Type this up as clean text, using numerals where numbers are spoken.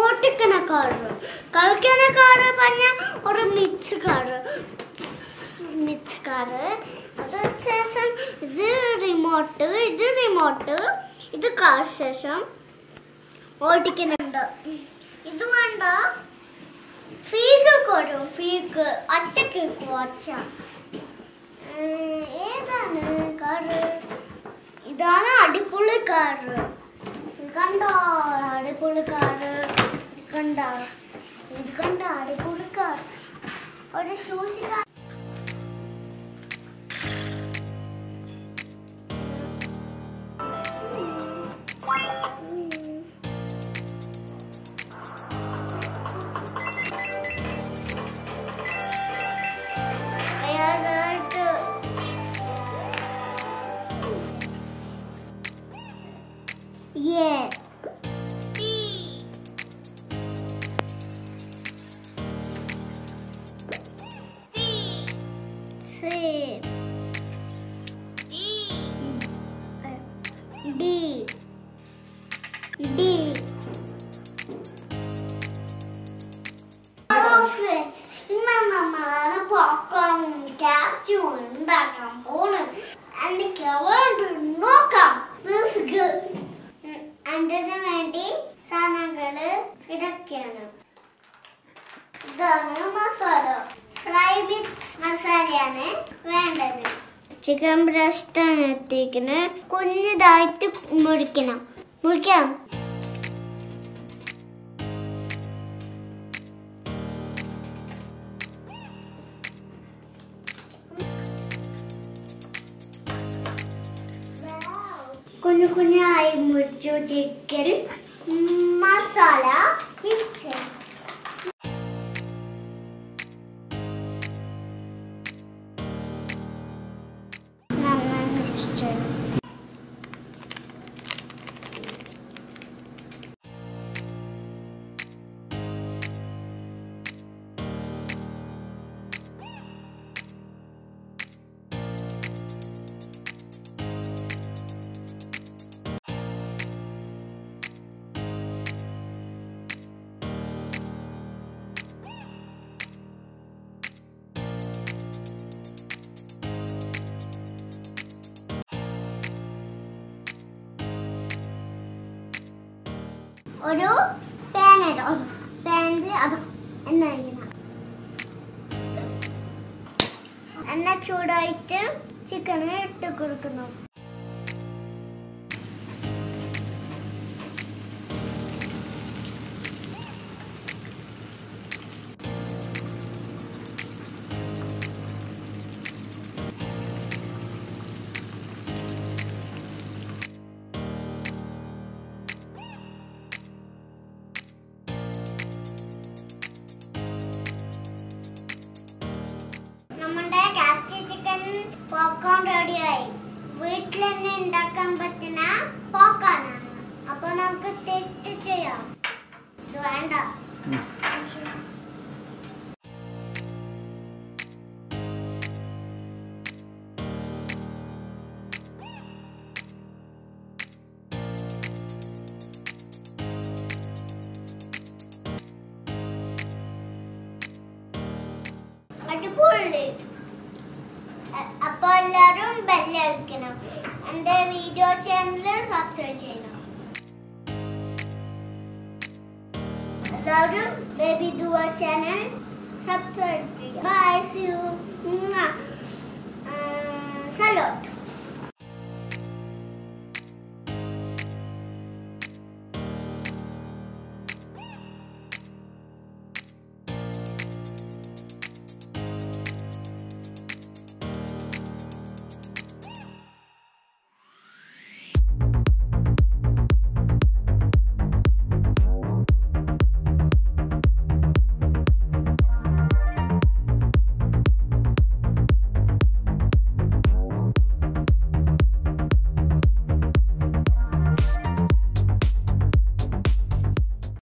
ഓട്ടിക്കണ car, കളിക്കണ car പറഞ്ഞ ഒരു മിക്സ് കാറ്. അതിനുശേഷം ഇത് റിമോട്ട്, ഇത് കാർ ശേഷം ഓടിക്കുന്നുണ്ട്. ഇത് വേണ്ട ഫീക്ക് കൊടും, ഫീക്ക് അച്ഛക്ക് അച്ഛ. ഏതാണ് കാറ്? ഇതാണ് അടിപൊളി കാറ്. കണ്ടോ അടിപൊളി കാറ്? ഇത് കണ്ട അടിപൊളി കാർ. ഒരു സൂക്ഷിക്ക. Yeah. D. Hello friends, ഇന്ന് നമ്മളാണ് popcorn KFC ഉണ്ടാക്കാൻ പോകുന്നത്. എനിക്ക് വേണ്ടി നോക്കാം. This is good. അതിന് വേണ്ടി സാധനങ്ങള് ഇതൊക്കെയാണ്. ഇതാണ് മസാല. ഫ്രൈ വിത്ത് മസാലയാണ് വേണ്ടത്. ചിക്കൻ ബ്രസ്റ്റ് ആണ് എത്തിക്കുന്നത്. കുഞ്ഞിതായിട്ട് മുറിക്കാം. കുഞ്ഞായി മുറിച്ചു ചിക്കൻ മസാല മിക്സ്. ഒരു പാനിൽ അത് എണ്ണ ചൂടായിട്ട് ചിക്കന് ഇട്ട് കൊടുക്കുന്നു. പോപ്കോൺ റെഡിയായി. വീട്ടിൽ തന്നെ ഉണ്ടാക്കാൻ പറ്റുന്ന പോപ്കോൺ ആണ്. അപ്പൊ നമുക്ക് ടേസ്റ്റ് ചെയ്യാം. ഇത് വേണ്ട. അടിപൊളി. അപ്പോൾ എല്ലാവരും ബെല്ലടിക്കണം. എൻ്റെ വീഡിയോ ചാനൽ സബ്സ്ക്രൈബ് ചെയ്യണം. എല്ലാവരും ബേബി ദുവ ചാനൽ സബ്സ്ക്രൈബ് ചെയ്യണം. Bye, see you. സലോട്ട്.